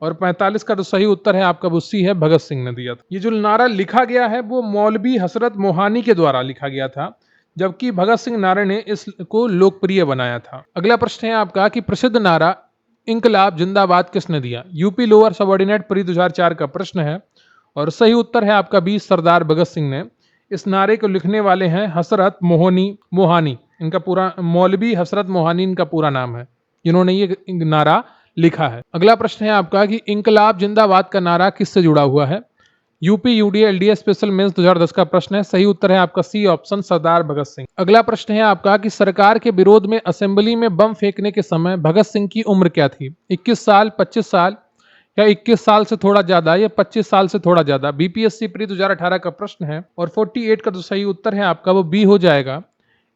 और 45 का जो सही उत्तर है आपका वो सी है, भगत सिंह ने दिया था। ये जो नारा लिखा गया है वो मौलवी हसरत मोहानी के द्वारा लिखा गया था, जबकि भगत सिंह नारे ने इसको लोकप्रिय बनाया था। अगला प्रश्न है आपका कि प्रसिद्ध नारा इंकलाब जिंदाबाद किसने दिया? यूपी लोअर सबऑर्डिनेट प्री 2004 का प्रश्न है और सही उत्तर है आपका बी, सरदार भगत सिंह ने। इस नारे को लिखने वाले हैं हसरत मोहानी, इनका पूरा मौलवी हसरत मोहानी इनका पूरा नाम है, जिन्होंने ये नारा लिखा है। अगला प्रश्न है आपका कि इंकलाब जिंदाबाद का नारा किससे जुड़ा हुआ है? UP UDA LDA special mains 2010 का प्रश्न है। सही उत्तर है आपका सी ऑप्शन, सरदार भगत सिंह। अगला प्रश्न है आपका कि सरकार के विरोध में असेंबली में बम फेंकने के समय भगत सिंह की उम्र क्या थी? 21 साल, 25 साल या 21 साल से थोड़ा ज्यादा या 25 साल से थोड़ा ज्यादा? बीपीएससी प्री 2018 का प्रश्न है और 48 का जो सही उत्तर है आपका वो बी हो जाएगा,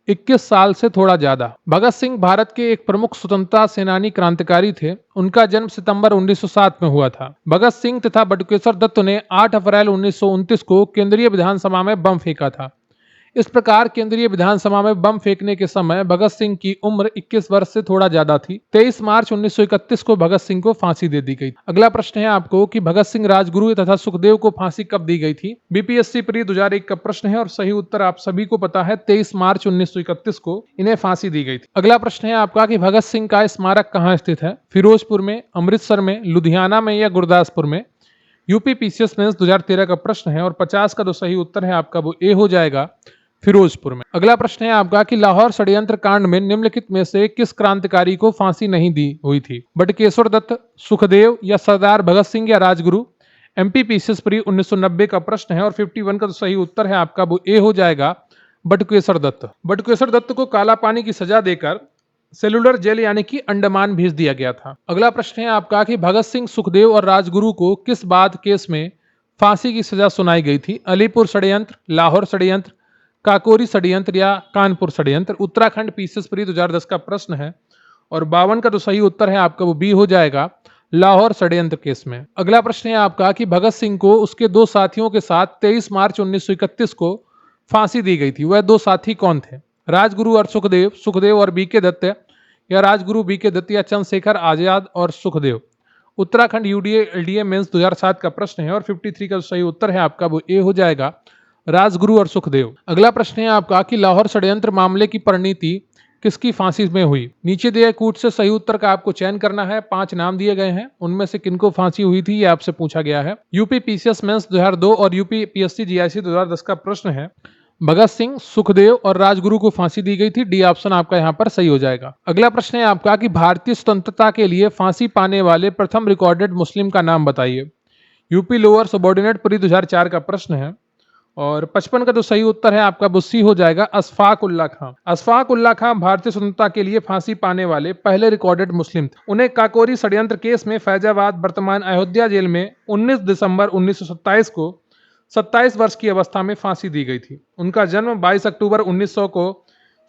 21 साल से थोड़ा ज्यादा। भगत सिंह भारत के एक प्रमुख स्वतंत्रता सेनानी क्रांतिकारी थे। उनका जन्म सितंबर 1907 में हुआ था। भगत सिंह तथा बटुकेश्वर दत्त ने 8 अप्रैल 1929 को केंद्रीय विधानसभा में बम फेंका था। इस प्रकार केंद्रीय विधानसभा में बम फेंकने के समय भगत सिंह की उम्र 21 वर्ष से थोड़ा ज्यादा थी। 23 मार्च 1931 को भगत सिंह को फांसी दे दी गई। अगला प्रश्न है आपको कि भगत सिंह, राजगुरु तथा सुखदेव को फांसी कब दी गई थी? बीपीएससी प्री 2001 का प्रश्न है और सही उत्तर आप सभी को पता है, 23 मार्च 1931 को इन्हें फांसी दी गई थी। अगला प्रश्न है आपका कि भगत सिंह का स्मारक कहाँ स्थित है? फिरोजपुर में, अमृतसर में, लुधियाना में या गुरदासपुर में? यूपी पीसीएस मेंस 2013 का प्रश्न है और 50 का जो सही उत्तर है आपका वो ए हो जाएगा, फिरोजपुर में। अगला प्रश्न है आपका कि लाहौर षड्यंत्र कांड में निम्नलिखित में से किस क्रांतिकारी को फांसी नहीं दी हुई थी? बटुकेश्वर दत्त, सुखदेव या सरदार भगत सिंह या राजगुरु? एमपी पीसीएस प्री 1990 का प्रश्न है और 51 का तो सही उत्तर है आपका वो ए हो जाएगा, बटुकेश्वर दत्त। बटुकेश्वर दत्त को काला पानी की सजा देकर सेलुलर जेल यानी कि अंडमान भेज दिया गया था। अगला प्रश्न है आपका कि भगत सिंह, सुखदेव और राजगुरु को किस बात केस में फांसी की सजा सुनाई गई थी? अलीपुर षड्यंत्र, लाहौर षड्यंत्र, काकोरी षड्यंत्र या कानपुर षड्यंत्र? उत्तराखंड पीसीएस प्री 2010 का प्रश्न है और 52 का जो सही उत्तर है आपका वो बी हो जाएगा, लाहौर षड्यंत्र केस में। अगला प्रश्न है आपका कि भगत सिंह को उसके दो साथियों के साथ 23 मार्च 1931 को फांसी दी गई थी। वह दो साथी कौन थे? राजगुरु और सुखदेव, सुखदेव और बीके दत्त या राजगुरु, बीके दत्त या चंद्रशेखर आजाद और Sukhdev? Uttarakhand UDA LDA mains 2007 का प्रश्न है और 53 का सही उत्तर है आपका वो ए हो जाएगा, राजगुरु और सुखदेव। अगला प्रश्न है आपका कि लाहौर षड्यंत्र मामले की परिणति किसकी फांसी में हुई? नीचे दिए कूट से सही उत्तर का आपको चयन करना है। 5 नाम दिए गए हैं, उनमें से किनको फांसी हुई थी ये आपसे पूछा गया है। यूपी पीसीएस मेंस 2002 और यूपी पीएससी जीआईसी 2010 का प्रश्न है। भगत सिंह, सुखदेव और राजगुरु को फांसी दी गई थी। डी ऑप्शन आपका यहाँ पर सही हो जाएगा। अगला प्रश्न है आपका कि भारतीय स्वतंत्रता के लिए फांसी पाने वाले प्रथम रिकॉर्डेड मुस्लिम का नाम बताइए। यूपी लोअर सबऑर्डिनेट प्री 2004 का प्रश्न है और 55 का जो सही उत्तर है आपका वो सी हो जाएगा, अशफाक उल्ला खां। अशफाक उल्ला खां भारतीय स्वतंत्रता के लिए फांसी पाने वाले पहले रिकॉर्डेड मुस्लिम थे। उन्हें काकोरी षड्यंत्र केस में फैजाबाद वर्तमान अयोध्या जेल में 19 दिसंबर 1927 को 27 वर्ष की अवस्था में फांसी दी गई थी। उनका जन्म 22 अक्टूबर 1900 को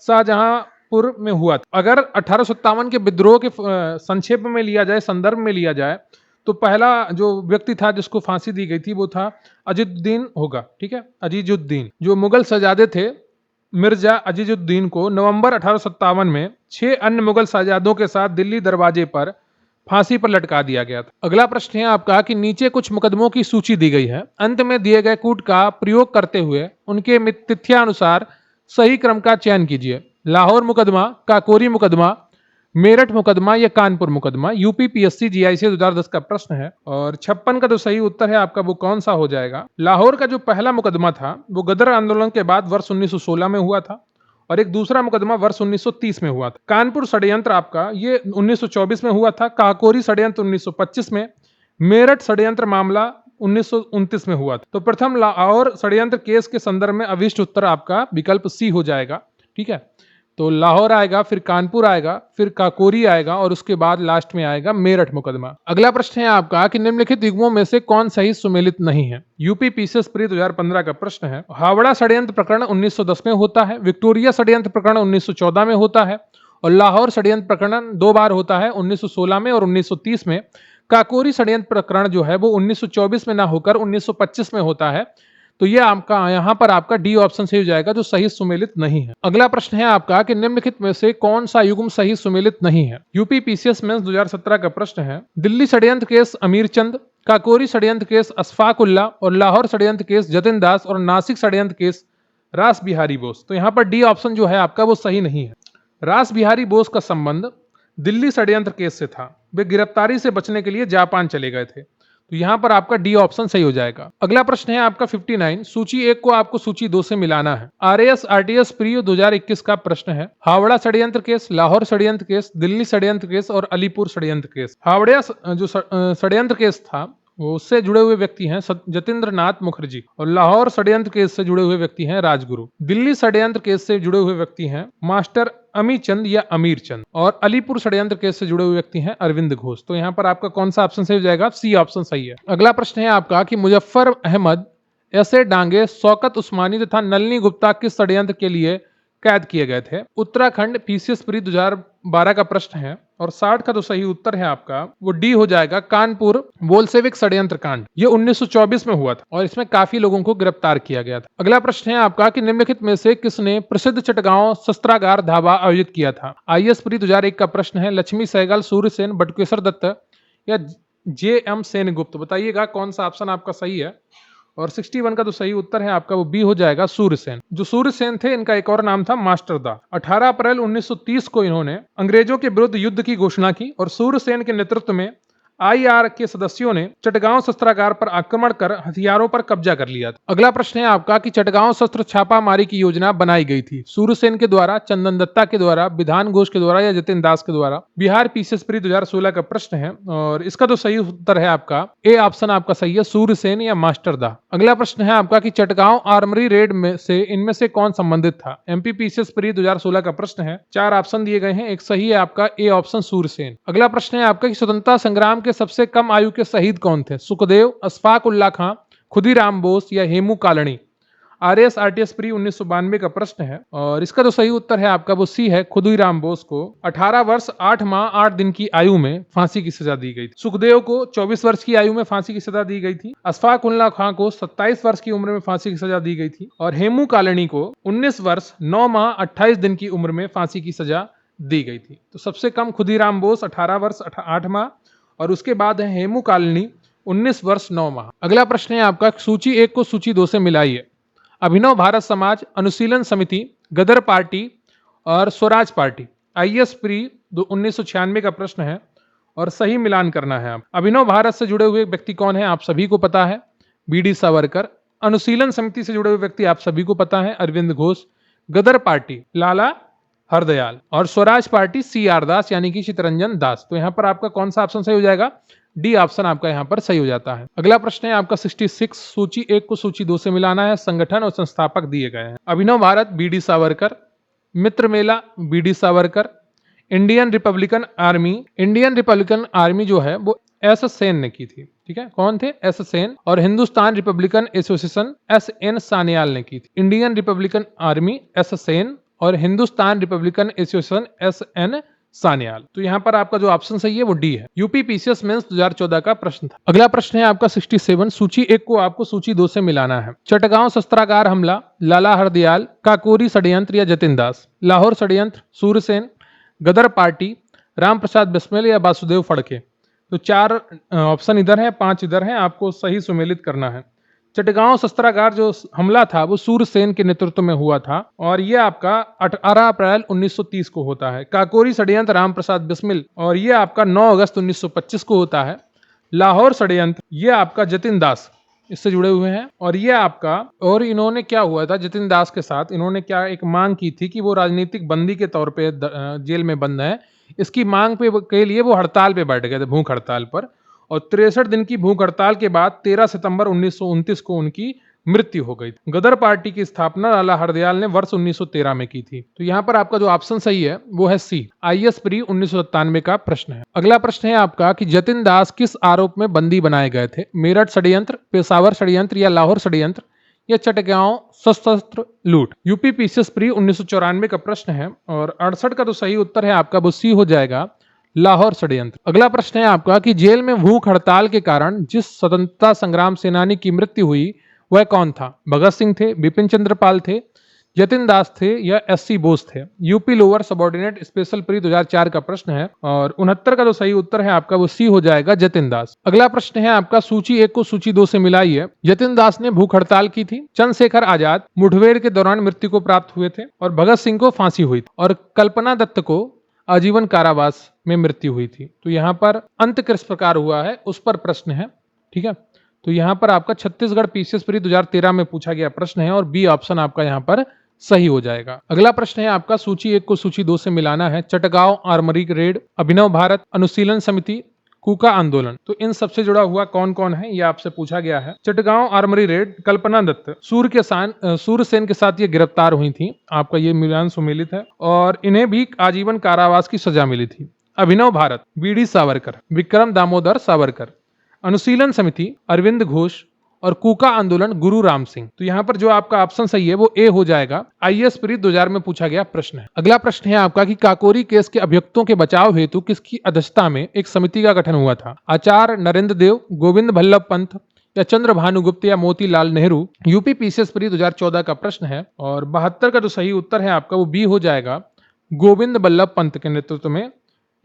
शाहजहांपुर में हुआ था। अगर 1857 के विद्रोह के संक्षेप में लिया जाए, संदर्भ में लिया जाए, तो पहला जो व्यक्ति था जिसको फांसी दी गई थी वो था अजीजुद्दीन होगा, ठीक है, अजीजुद्दीन। जो मुगल शहजादे थे मिर्जा अजीजुद्दीन को नवंबर 1857 में 6 अन्य मुगल शहजादों के साथ दिल्ली दरवाजे पर फांसी पर लटका दिया गया था। अगला प्रश्न है आपका कि नीचे कुछ मुकदमों की सूची दी गई है, अंत में दिए गए कूट का प्रयोग करते हुए उनके तिथ्यानुसार सही क्रम का चयन कीजिए। लाहौर मुकदमा, काकोरी मुकदमा, मेरठ मुकदमा या कानपुर मुकदमा? यूपी पीएससी जीआईसी 2010 का प्रश्न है और 56 का जो सही उत्तर है आपका वो कौन सा हो जाएगा? लाहौर का जो पहला मुकदमा था वो गदर आंदोलन के बाद वर्ष 1916 में हुआ था और एक दूसरा मुकदमा वर्ष 1930 में हुआ था। कानपुर षड्यंत्र आपका ये 1924 में हुआ था। काकोरी षड्यंत्र 1925 में, मेरठ षड्यंत्र मामला 1929 में हुआ था। तो प्रथम लाहौर षड्यंत्र केस के संदर्भ में अभिष्ट उत्तर आपका विकल्प सी हो जाएगा, ठीक है। तो लाहौर आएगा, फिर कानपुर आएगा, फिर काकोरी आएगा और उसके बाद लास्ट में आएगा मेरठ मुकदमा। अगला प्रश्न है आपका कि निम्नलिखित युग्मों में से कौन सही सुमेलित नहीं है? यूपी पीसीएस प्री 2015 का प्रश्न है। हावड़ा षड्यंत्र प्रकरण 1910 में होता है, विक्टोरिया षड्यंत्र प्रकरण 1914 में होता है और लाहौर षड्यंत्र प्रकरण 2 बार होता है, 1916 में और 1930 में। काकोरी षड्यंत्र प्रकरण जो है वो 1924 में ना होकर 1925 में होता है। तो ये आपका यहाँ पर आपका डी ऑप्शन सही हो जाएगा, जो सही सुमेलित नहीं है। अगला प्रश्न है आपका कि निम्नलिखित में से कौन सा युग्म सही सुमेलित नहीं है। यूपी पीसीएस मेंस 2017 का प्रश्न है, दिल्ली षड्यंत्र केस अमीर चंद, काकोरी षड्यंत्र केस अशफाक उल्ला और लाहौर षड्यंत्र केस जतिन दास और नासिक षड्यंत्र केस रास बिहारी बोस। तो यहाँ पर डी ऑप्शन जो है आपका वो सही नहीं है। रास बिहारी बोस का संबंध दिल्ली षड्यंत्र केस से था। वे गिरफ्तारी से बचने के लिए जापान चले गए थे। तो यहां पर आपका डी ऑप्शन सही हो जाएगा। अगला प्रश्न है आपका 59, सूची 1 को आपको सूची 2 से मिलाना है। आरएएस आरटीएस प्रियो 2021 का प्रश्न है, हावड़ा षड्यंत्र केस, लाहौर षड्यंत्र केस, दिल्ली षड्यंत्र केस और अलीपुर षड्यंत्र केस। हावड़ा जो षड्यंत्र केस था वो उससे जुड़े हुए व्यक्ति हैं जतेंद्र नाथ मुखर्जी और लाहौर षड्यंत्र केस से जुड़े हुए व्यक्ति हैं राजगुरु। दिल्ली षड्यंत्र केस से जुड़े हुए व्यक्ति हैं मास्टर अमी चंद या अमीर चंद और अलीपुर षड्यंत्र केस से जुड़े हुए व्यक्ति हैं अरविंद घोष। तो यहाँ पर आपका कौन सा ऑप्शन सही हो जाएगा? सी ऑप्शन सही है। अगला प्रश्न है आपका कि मुजफ्फर अहमद, ऐसे डांगे, शौकत उस्मानी तथा नलिनी गुप्ता किस षड्यंत्र के लिए कैद किए गए थे? उत्तराखंड पीसीएस प्री 2012 का प्रश्न है और 60 का तो सही उत्तर है आपका वो डी हो जाएगा, कानपुर बोल्शेविक षड्यंत्र कांड। ये 1924 में हुआ था और इसमें काफी लोगों को गिरफ्तार किया गया था। अगला प्रश्न है आपका कि निम्नलिखित में से किसने प्रसिद्ध चटगांव शस्त्रागार धावा आयोजित किया था? आईएएस प्री 2001 का प्रश्न है, लक्ष्मी सहगल, सूर्यसेन, बटुकेश्वर दत्त या जे.एम. सेनगुप्त। बताइएगा कौन सा ऑप्शन आपका सही है। और 61 का तो सही उत्तर है आपका वो बी हो जाएगा, सूर्यसेन। जो सूर्यसेन थे इनका एक और नाम था मास्टर दा। 18 अप्रैल 1930 को इन्होंने अंग्रेजों के विरुद्ध युद्ध की घोषणा की और सूर्यसेन के नेतृत्व में आईआर के सदस्यों ने चटगांव शस्त्रागार पर आक्रमण कर हथियारों पर कब्जा कर लिया था। अगला प्रश्न है आपका कि चटगांव शस्त्र छापामारी की योजना बनाई गई थी सूर्यसेन के द्वारा, चंदन दत्ता के द्वारा, विधान घोष के द्वारा या जतिन दास के द्वारा? बिहार पीसीएस प्री 2016 का प्रश्न है और इसका तो सही उत्तर है आपका ए ऑप्शन आपका सही है, सूर्यसेन या मास्टर दा। अगला प्रश्न है आपका कि चटगांव आर्मरी रेड में से इनमें से कौन संबंधित था? एमपी पीसीएस प्री 2016 का प्रश्न है। 4 ऑप्शन दिए गए हैं, एक सही है आपका ए ऑप्शन, सूर्यसेन। अगला प्रश्न है आपका कि स्वतंत्रता संग्राम के सबसे कम आयु के शहीद कौन थे? सुखदेव, अशफाक उल्ला खां, खुदीराम बोस या Hemu colony? RAS RTS pre 1992 का प्रश्न है और इसका जो सही उत्तर है आपका वो सी है, खुदीराम बोस को 18 वर्ष 8 माह 8 दिन की आयु में फांसी की सजा दी गई थी। सुखदेव को 24 वर्ष की आयु में फांसी की सजा दी गई थी। अशफाक उल्ला खां को 27 वर्ष की उम्र में फांसी की सजा दी गई थी और हेमू कालनी को 19 वर्ष 9 माह 28 दिन की उम्र में फांसी की सजा दी गई थी। तो सबसे कम खुदीराम बोस 18 वर्ष 8 माह और उसके बाद है हेमू कालनी 19 वर्ष 9 माह। अगला प्रश्न है आपका, सूची 1 को सूची 2 से मिलाइए। अभिनव भारत समाज, अनुशीलन समिति, गदर पार्टी और स्वराज पार्टी। आईएएस प्री 1996 का प्रश्न है और सही मिलान करना है। आप अभिनव भारत से जुड़े हुए व्यक्ति कौन है? आप सभी को पता है, बीडी सावरकर। अनुशीलन समिति से जुड़े हुए व्यक्ति आप सभी को पता है, अरविंद घोष। गदर पार्टी लाला हरदयाल और स्वराज पार्टी सी.आर. दास यानी कि चितरंजन दास। तो यहाँ पर आपका कौन सा ऑप्शन सही हो जाएगा? डी ऑप्शन आपका यहाँ पर सही हो जाता है। अगला प्रश्न है आपका 66, सूची 1 को सूची 2 से मिलाना है। संगठन और संस्थापक दिए गए हैं। Abhinav Bharat BD Savarkar, Mitra Mela BD Savarkar, Indian Republican Army. Indian Republican Army जो है वो एस सेन ने की थी, ठीक है, कौन थे? एस सेन। और Hindustan Republican Association SN. Sanyal ने की थी। Indian Republican Army S Sen और Hindustan Republican Association SN. Sanyal. तो यहाँ पर आपका जो ऑप्शन सही है वो डी है। यूपी पीसीएस मेंस 2014 का प्रश्न था। अगला प्रश्न है आपका 67, सूची 1 को आपको सूची 2 से मिलाना है। चटगांव शस्त्रागार हमला, लाला हरदयाल, काकोरी षड्यंत्र या जतिन दास? लाहौर षड्यंत्र, सूर्यसेन, गदर पार्टी, राम प्रसाद बिस्मिल या वासुदेव फड़के? तो 4 ऑप्शन इधर है, 5 इधर है, आपको सही सुमेलित करना है। चटगांव शस्त्रागार जो हमला था वो सूर्यसेन के नेतृत्व में हुआ था और ये आपका 18 अप्रैल 1930 को होता है। काकोरी षड्यंत्र राम प्रसाद बिस्मिल और ये आपका 9 अगस्त 1925 को होता है। लाहौर षड्यंत्र ये आपका जतिन दास इससे जुड़े हुए हैं और ये आपका, और इन्होंने क्या हुआ था जतिन दास के साथ, इन्होंने क्या एक मांग की थी कि वो राजनीतिक बंदी के तौर पे जेल में बंद है। इसकी मांग के लिए वो हड़ताल पे बैठ गए थे, भूख हड़ताल पर, और 63 दिन की भूख हड़ताल के बाद 13 सितंबर 1929 को उनकी मृत्यु हो गई। गदर पार्टी की स्थापना लाला हरदयाल ने वर्ष 1913 में की थी। तो यहाँ पर आपका जो ऑप्शन सही है वो है सी, आईएएस प्री 1997 का प्रश्न है। अगला प्रश्न है आपका कि जतिन दास किस आरोप में बंदी बनाए गए थे? मेरठ षड्यंत्र, पेशावर षड्यंत्र या लाहौर षड्यंत्र या चटगांव सशस्त्र लूट। यूपी पीसीएस प्री 1994 का प्रश्न है और 68 का तो सही उत्तर है आपका वो सी हो जाएगा, लाहौर षड्यंत्र। अगला प्रश्न है आपका कि जेल में भूख हड़ताल के कारण जिस स्वतंत्रता संग्राम सेनानी की मृत्यु हुई वह कौन था? भगत सिंह थे, बिपिन चंद्र पाल थे, जतिन दास थे या एससी बोस थे। UP lower subordinate special pre 2004 का प्रश्न है और 69 का जो सही उत्तर है आपका वो सी हो जाएगा, जतिन दास। अगला प्रश्न है आपका सूची 1 को सूची 2 से मिलाइए। जतिन दास ने भूख हड़ताल की थी, चंद्रशेखर आजाद मुठभेड़ के दौरान मृत्यु को प्राप्त हुए थे और भगत सिंह को फांसी हुई थी और कल्पना दत्त को आजीवन कारावास में मृत्यु हुई थी। तो यहाँ पर अंत किस प्रकार हुआ है उस पर प्रश्न है, ठीक है। तो यहाँ पर आपका छत्तीसगढ़ पीसीएस प्री 2013 में पूछा गया प्रश्न है और बी ऑप्शन आपका यहाँ पर सही हो जाएगा। अगला प्रश्न है आपका सूची 1 को सूची 2 से मिलाना है। चटगांव आर्मरी रेड, अभिनव भारत, अनुशीलन समिति, कूका आंदोलन। तो इन सबसे जुड़ा हुआ कौन कौन है ये आपसे पूछा गया है। चटगांव आर्मरी रेड, कल्पना दत्त सूर्यसेन के साथ ये गिरफ्तार हुई थी, आपका ये मिलान सुमेलित है और इन्हें भी आजीवन कारावास की सजा मिली थी। अभिनव भारत बीडी सावरकर, विक्रम दामोदर सावरकर। अनुशीलन समिति अरविंद घोष और कूका आंदोलन गुरु राम सिंह। तो यहाँ पर जो आपका ऑप्शन सही है वो ए हो जाएगा, आईएएस प्री 2000 में पूछा गया प्रश्न है। अगला प्रश्न है आपका कि काकोरी केस के अभियुक्तों के बचाव हेतु किसकी अध्यक्षता में एक समिति का गठन हुआ था? आचार्य नरेंद्र देव, गोविंद बल्लभ पंत या चंद्र भानुगुप्त या Motilal Nehru. UP PCS pre 2014 का प्रश्न है और 72 का जो सही उत्तर है आपका वो बी हो जाएगा, गोविंद बल्लभ पंत के नेतृत्व में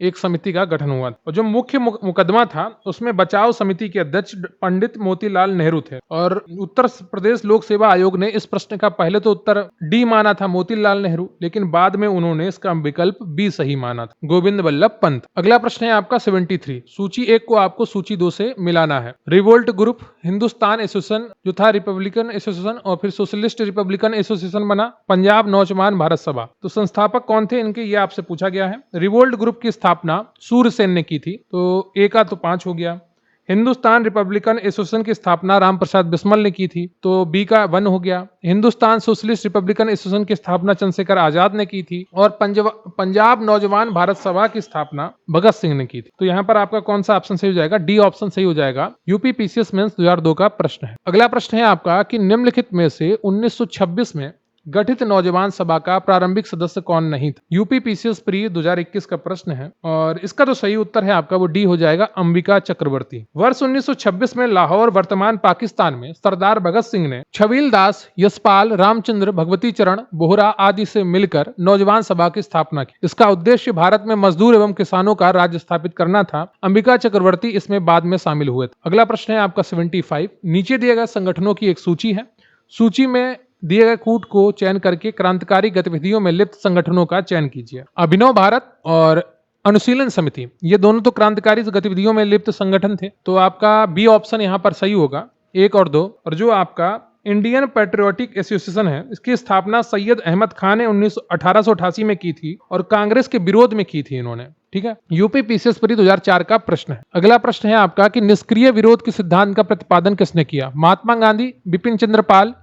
एक समिति का गठन हुआ और जो मुख्य मुकदमा था उसमें बचाव समिति के अध्यक्ष पंडित मोतीलाल नेहरू थे और उत्तर प्रदेश लोक सेवा आयोग ने इस प्रश्न का पहले तो उत्तर डी माना था मोतीलाल नेहरू, लेकिन बाद में उन्होंने इसका विकल्प बी सही माना था, गोविंद बल्लभ पंत। अगला प्रश्न है आपका 73, सूची 1 को आपको सूची 2 से मिलाना है। रिवोल्ट ग्रुप, हिंदुस्तान एसोसिएशन जो था रिपब्लिकन एसोसिएशन और फिर सोशलिस्ट रिपब्लिकन एसोसिएशन बना, पंजाब नौजवान भारत सभा। तो संस्थापक कौन थे इनके ये आपसे पूछा गया है। रिवोल्ट ग्रुप की स्थापना सूर्यसेन ने की थी, तो ए का तो 5 हो गया। हिंदुस्तान रिपब्लिकन एसोसिएशन की स्थापना राम प्रसाद बिस्मल ने की थी, तो बी का 1 हो गया। हिंदुस्तान सोशलिस्ट रिपब्लिकन एसोसिएशन की स्थापना चंद्रशेखर आजाद ने की थी और पंजाब नौजवान भारत सभा की स्थापना भगत सिंह ने की थी। तो यहाँ पर आपका कौन सा ऑप्शन सही हो जाएगा? डी ऑप्शन सही हो जाएगा। यूपी पीसीएस मेंस 2002 का प्रश्न है। अगला प्रश्न है आपका कि निम्नलिखित में से 1926 में गठित नौजवान सभा का प्रारंभिक सदस्य कौन नहीं था? यूपी पीसीएस प्री 2021 का प्रश्न है और इसका जो सही उत्तर है आपका वो डी हो जाएगा, अंबिका चक्रवर्ती। वर्ष 1926 में लाहौर वर्तमान पाकिस्तान में सरदार भगत सिंह ने छबील दास, यशपाल, रामचंद्र, भगवती चरण, बोहरा आदि से मिलकर नौजवान सभा की स्थापना की। इसका उद्देश्य भारत में मजदूर एवं किसानों का राज्य स्थापित करना था। अंबिका चक्रवर्ती इसमें बाद में शामिल हुए थे। अगला प्रश्न है आपका 75, नीचे दिए गए संगठनों की एक सूची है। सूची में दिए गए कूट को चयन करके क्रांतिकारी गतिविधियों में लिप्त संगठनों का चयन कीजिए। अभिनव भारत और अनुशीलन समिति ये दोनों तो क्रांतिकारी गतिविधियों में लिप्त संगठन थे, तो आपका बी ऑप्शन यहाँ पर सही होगा, 1 और 2। और जो आपका इंडियन पेट्रियोटिक एसोसिएशन है इसकी स्थापना सैयद अहमद खान ने 1888 में की थी और कांग्रेस के विरोध में की थी इन्होंने, ठीक है। यूपी पीसीएस प्री 2004 का प्रश्न है। अगला प्रश्न है आपका कि निष्क्रिय विरोध के सिद्धांत का प्रतिपादन किसने किया? महात्मा गांधी, बिपिन चंद्र पाल,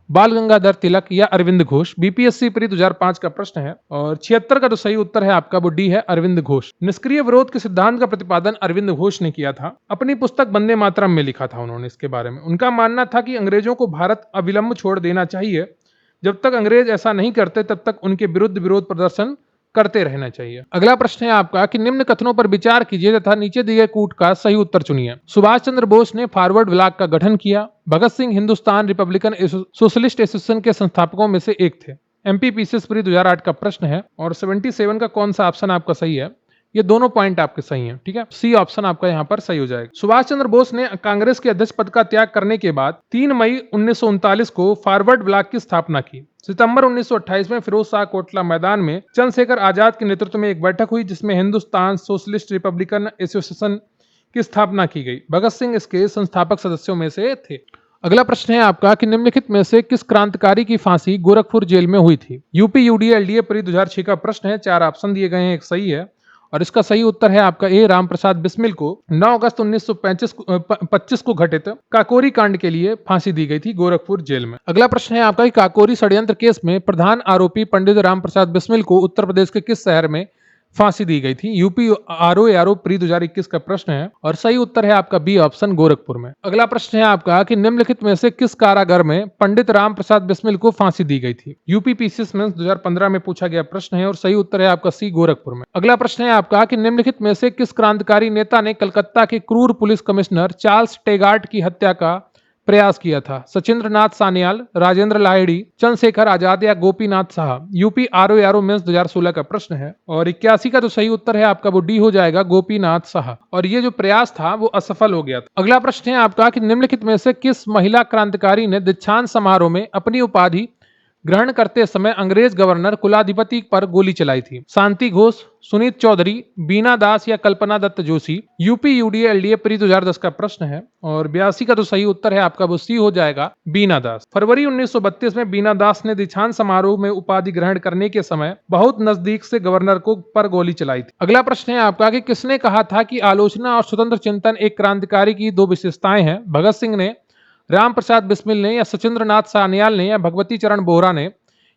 बाल गंगाधर तिलक या अरविंद घोष। बीपीएससी प्री 2005 का प्रश्न है और 76 का जो सही उत्तर है आपका वो डी है, अरविंद घोष। निष्क्रिय विरोध के सिद्धांत का प्रतिपादन अरविंद घोष ने किया था। अपनी पुस्तक वंदे मातरम में लिखा था उन्होंने इसके बारे में। उनका मानना था कि अंग्रेजों को भारत अविलंब छोड़ देना चाहिए, जब तक अंग्रेज ऐसा नहीं करते तब तक उनके विरुद्ध विरोध प्रदर्शन करते रहना चाहिए। अगला प्रश्न है आपका कि निम्न कथनों पर विचार कीजिए तथा नीचे दिए कूट का सही उत्तर चुनिए। सुभाष चंद्र बोस ने फॉरवर्ड ब्लॉक का गठन किया। Bhagat Singh Hindustan Republican Socialist Association के संस्थापकों में से एक थे। एमपी पीसीएस प्री 2008 का प्रश्न है और 77 का कौन सा ऑप्शन आपका सही है? ये दोनों पॉइंट आपके सही हैं, ठीक है। सी ऑप्शन आपका यहाँ पर सही हो जाएगा। सुभाष चंद्र बोस ने कांग्रेस के अध्यक्ष पद का त्याग करने के बाद 3 मई 1939 को फॉरवर्ड ब्लॉक की स्थापना की। सितंबर 1928 में फिरोज शाह कोटला मैदान में चंद्रशेखर आजाद के नेतृत्व में एक बैठक हुई जिसमें हिंदुस्तान सोशलिस्ट रिपब्लिकन एसोसिएशन की स्थापना की गई। भगत सिंह इसके संस्थापक सदस्यों में से थे। अगला प्रश्न है आपका कि निम्नलिखित में से किस क्रांतिकारी की फांसी गोरखपुर जेल में हुई थी? यूपी यूडीए एलडीए प्री 2006 का प्रश्न है। 4 ऑप्शन दिए गए हैं, एक सही है और इसका सही उत्तर है आपका ए, राम प्रसाद बिस्मिल को 9 अगस्त 1925 को घटित काकोरी कांड के लिए फांसी दी गई थी गोरखपुर जेल में। अगला प्रश्न है आपका कि काकोरी षड्यंत्र केस में प्रधान आरोपी पंडित राम प्रसाद बिस्मिल को उत्तर प्रदेश के किस शहर में फांसी दी गई थी। यूपी आरओ प्री 2021 का प्रश्न है और सही उत्तर है आपका बी ऑप्शन गोरखपुर में। अगला प्रश्न है आपका कि निम्नलिखित में से किस कारागार में पंडित राम प्रसाद बिस्मिल को फांसी दी गई थी। यूपी पीसीएस मेंस 2015 में पूछा गया प्रश्न है और सही उत्तर है आपका सी गोरखपुर में। अगला प्रश्न है आपका कि निम्नलिखित में से किस क्रांतिकारी नेता ने कलकत्ता के क्रूर पुलिस कमिश्नर चार्ल्स टेगार्ट की हत्या का प्रयास किया था। सचिंद्र नाथ सान्याल, राजेंद्र लाहिड़ी, चंद्रशेखर आजाद या Gopinath Saha. UP RO mains 2016 का प्रश्न है और 81 का जो सही उत्तर है आपका वो डी हो जाएगा, गोपीनाथ साहा। और ये जो प्रयास था वो असफल हो गया था। अगला प्रश्न है आपका कि निम्नलिखित में से किस महिला क्रांतिकारी ने दीक्षांत समारोह में अपनी उपाधि ग्रहण करते समय अंग्रेज गवर्नर कुलाधिपति पर गोली चलाई थी। शांति घोष, सुनीत चौधरी, बीना दास या Kalpana Dutt Joshi. UP UDA LDA pre 2010 का प्रश्न है और 82 का तो सही उत्तर है आपका वो सी हो जाएगा, बीना दास। फरवरी 1932 में बीना दास ने दीक्षांत समारोह में उपाधि ग्रहण करने के समय बहुत नजदीक से गवर्नर को पर गोली चलाई थी। अगला प्रश्न है आपका कि किसने कहा था कि आलोचना और स्वतंत्र चिंतन एक क्रांतिकारी की दो विशेषताएं हैं। भगत सिंह ने, राम प्रसाद बिस्मिल ने या सचिंद्र नाथ सान्याल ने या भगवती चरण बोहरा ने।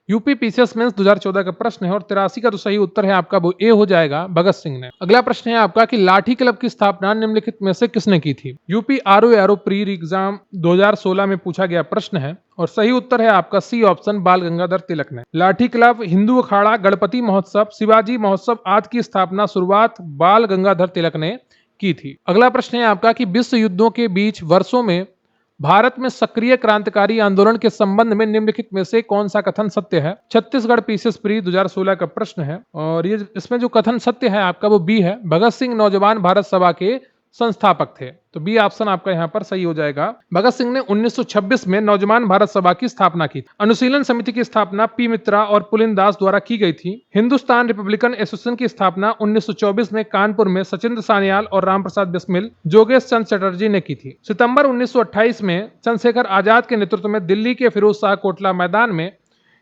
यूपी पीसीएस मेंस 2014 का प्रश्न है और 83 का तो सही उत्तर है आपका वो ए हो जाएगा, भगत सिंह ने। अगला प्रश्न है आपका कि लाठी क्लब की स्थापना निम्नलिखित में से किसने की थी। यूपी आरओ प्री एग्जाम 2016 में पूछा गया प्रश्न है और सही उत्तर है आपका सी ऑप्शन, बाल गंगाधर तिलक ने। लाठी क्लब, हिंदू अखाड़ा, गणपति महोत्सव, शिवाजी महोत्सव आदि की स्थापना शुरुआत बाल गंगाधर तिलक ने की थी। अगला प्रश्न है आपका कि विश्व युद्धों के बीच वर्षों में भारत में सक्रिय क्रांतिकारी आंदोलन के संबंध में निम्नलिखित में से कौन सा कथन सत्य है। छत्तीसगढ़ पीसीएस प्री 2016 का प्रश्न है और ये इसमें जो कथन सत्य है आपका वो बी है। भगत सिंह नौजवान भारत सभा के संस्थापक थे, तो बी ऑप्शन आपका यहाँ पर सही हो जाएगा। भगत सिंह ने 1926 में नौजवान भारत सभा की स्थापना की। अनुशीलन समिति की स्थापना पी मित्रा और पुलिन दास द्वारा की गई थी। हिंदुस्तान रिपब्लिकन एसोसिएशन की स्थापना 1924 में कानपुर में सचिंद्र सान्याल और रामप्रसाद बिस्मिल, जोगेश चंद चटर्जी ने की थी। सितंबर 1928 में चंद्रशेखर आजाद के नेतृत्व में दिल्ली के फिरोज शाह कोटला मैदान में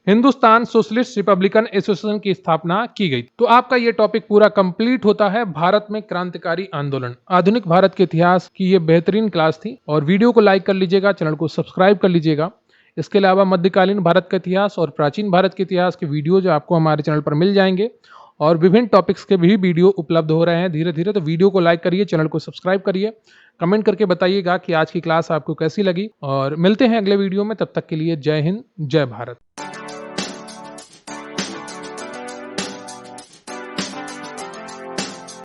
हिंदुस्तान सोशलिस्ट रिपब्लिकन एसोसिएशन की स्थापना की गई। तो आपका ये टॉपिक पूरा कंप्लीट होता है भारत में क्रांतिकारी आंदोलन, आधुनिक भारत के इतिहास की ये बेहतरीन क्लास थी। और वीडियो को लाइक कर लीजिएगा, चैनल को सब्सक्राइब कर लीजिएगा। इसके अलावा मध्यकालीन भारत का इतिहास और प्राचीन भारत के इतिहास के वीडियो जो आपको हमारे चैनल पर मिल जाएंगे और विभिन्न टॉपिक्स के भी वीडियो उपलब्ध हो रहे हैं धीरे धीरे। तो वीडियो को लाइक करिए, चैनल को सब्सक्राइब करिए, कमेंट करके बताइएगा कि आज की क्लास आपको कैसी लगी और मिलते हैं अगले वीडियो में। तब तक के लिए जय हिंद, जय भारत।